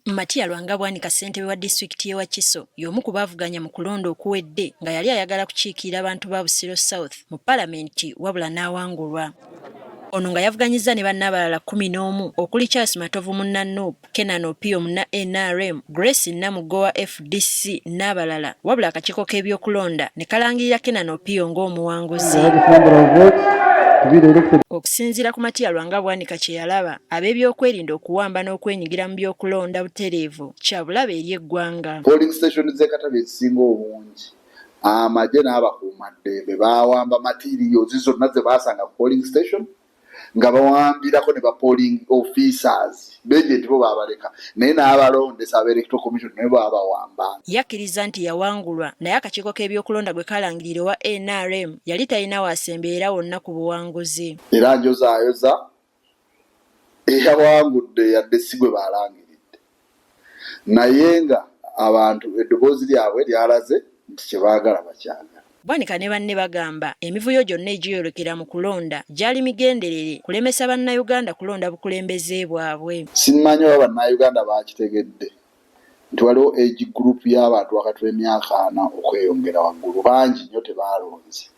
Matia Lwangabwanika ssentebe wa disitulikiti y'e Wakiso y'omu ku baavuganya mu kulonda okuwedde nga yali ayagala kukiikirira abantu ba Busiro South mu Paalamenti wabula n'awangulwa. Ono nga yavuganyizza ne bannabalala 11 okuli Charles Matovu munna NUP, Kenan Opio munna NRM, Grace Namugowa FDC n'abalala, wabula akakiiko k'ebyokulonda ne kalangirira Kenan Opio ng'omuwanguzi. Okusinziira ku Matia Lwangabwanika kye yalaba, ab'ebyokwerinda okuwamba n'okwenyigira mu byokulonda butereevu kyabulabe eri eggwanga. Polling station z'ekatale ezisinga obungi amagye n'abakuumaddembe baawamba materials zonna ze baasanga ku polling station nga bawambirako ne ba polling officers b'egenti bo baabaleka naye n'abalondesa aba electoral commission naye baabawamba. Yakkiriza nti yawangulwa naye akakiiko k'ebyokulonda gwe kalangirira wa NRM yali talina waasembeera wonna ku buwanguzi. Era njozaayoza eyawangudde yadde si gwe baalangiridde naye nga abantu eddoboozi lyabwe lyalaze nti kye baagala bakyagala. Bwanika ne banne bagamba emivuyo gyonna egiyolekera mu kulonda gyali migenderere kulemesa bannayuganda kulonda bukulembeze bwabwe. Simanyi oba bannayuganda bakitegedde nti waliwo age group y'abantu wakati w'emyaka 4 okweyongera waggulu bangi nnyo tebaalonze.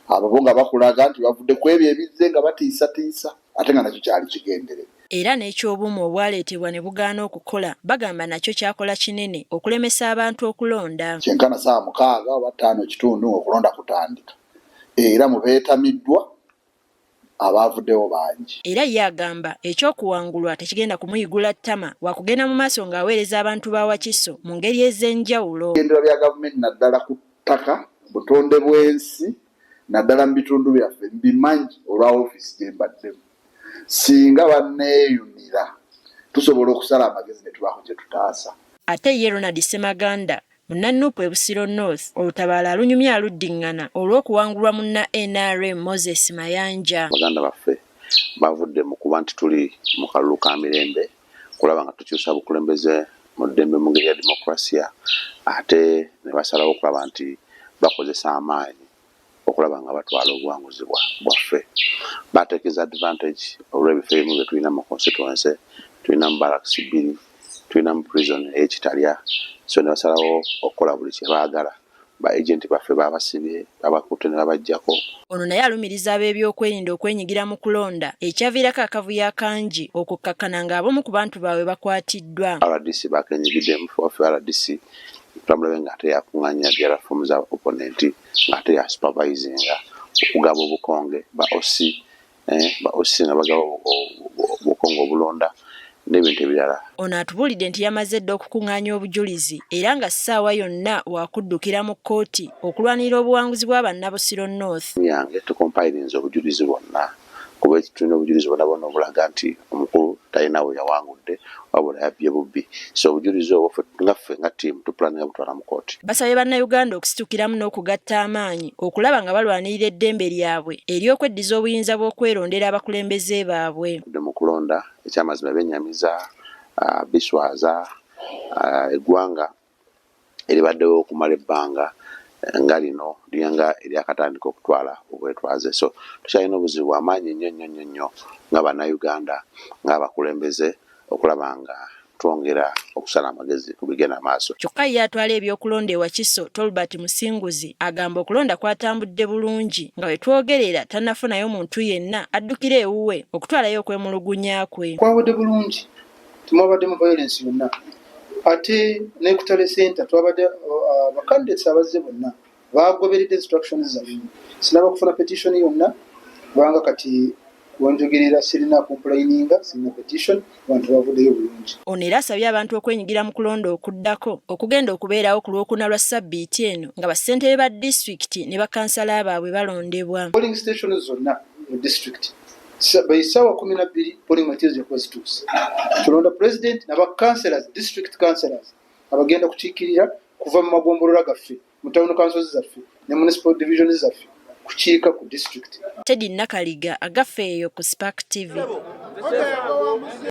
Abo nga bakulaga nti bavudde ku ebyo ebizze nga batiisatiisa ate nga nakyo kyali kigenderere. Era n'ekyobumu obwaleetebwa ne bugaana okukola bagamba nakyo kyakola kinene okulemesa abantu okulonda. Kyenkana 6 oba 5 okulonda kutandika era mu beetamiddwa abaavuddewo bangi. Era ye agamba ekyokuwangulwa tekigenda kumuyigula ttama wakugenda mu maaso ng'aweereza abantu ba Wakiso mu ngeri ez'enjawulo. Ebigendera bya gavumenti naddala ku ttaka butonde bw'ensi naddala mu bitundu byaffe mbimanyi olwa ofiisi gye mbaddemu. Singa banneeyunira tusobola okusala amagezi ne tubaako kye tutaasa. Ate ye Ronald Semaganda munna NUP e Busiro North olutabaala alunyumya aluddiŋŋana olw'okuwangulwa munna NRM Moses Mayanja. Baganda baffe bavudde mu kuba nti tuli mu kalulu ka mirembe kulaba nga tukyusa bukulembeze mu ddembe mu ngeri ya demokrasiya ate ne basalawo okulaba nti bakozesa amaanyi okulaba nga batwala obuwanguzi bwaffe. Bateekeza advantage olw'ebifo ebimu bye tulina mu constituency, tulina mu barracks 2, tulina mu prison ekitalya, so ne basalawo okukola buli kye baagala. Ba agenti baffe babasibye babakutte ne babajjako. Ono naye alumiriza ab'ebyokwerinda okwenyigira mu kulonda ekyaviirako akavuyo akangi okukkakkana ng'abomu ku bantu baabwe bakwatiddwa. RDC bakenyigidde mu ffe RDC tumulabe nga ate yakuŋŋaanya byala fomu za opponent nga ate ya supervisinga okugaba obukonge ba OC nga bagaba obukonge obulonda n'ebintu ebirala. Ono atubulidde nti yamaze dda okukuŋŋaanya obujulizi era nga ssaawa yonna wakuddukira mu kkooti okulwanira obuwanguzi bw'abanna Busiro North. Yange tukompilinze obujulizi bwonna kuba tulina obujulizi bwonna obulaga nti omukulu talina we yawangudde wabula yabbye bubbi. So obujulizi obwo ngaffe nga ttiimu tupulaninga butwala mu kkooti. Basabye bannayuganda okusitukiramu n'okugatta amaanyi okulaba nga balwanirira eddembe lyabwe ery'okweddiza obuyinza bw'okwerondera abakulembeze baabwe. Mu kulonda ekyamazima bennyamiza biswaza eggwanga eribaddewo okumala ebbanga nga lino lyanga eryakatandika okutwala obwetwaze. So tukyalina obuzibu amaanyi nnyo nga bannayuganda ng'abakulembeze okulaba nga twongera okusala amagezi ku bigenda maaso. Kyokka ye atwala ebyokulonda e Wakiso Tolbert Musinguzi agamba okulonda kwatambudde bulungi nga bwe twogerera tannafunayo muntu yenna addukira ewuwe okutwalayo okwemulugunya kwe. Kwabadde bulungi tumwabadde mu violence yonna ate ne kutale center twabadde abacandidates abazze bonna bagoberedde instructions zaffe. Sinaba kufuna petition yonna kubanga kati wanjogerera sirina complaininga sirina petition abantu bavuddeyo bulungi. Ono era asabye abantu okwenyigira mu kulonda okuddako okugenda okubeerawo ku Lwokuna lwa Ssabbiiti eno nga bassentebe ba disitulikiti ne bakansala baabwe balondebwa. Polling stations zonna mu district by ssaawa 12 polling materials yakuba zituuse. Tulonda president n'abakansellors district councillors abagenda kukiikirira kuva mu magombolola gaffe mu town councils zaffe ne municipal divisions zaffe kukiika ku district. Teddy Nakaliga agaffe eyo ku Spark TV.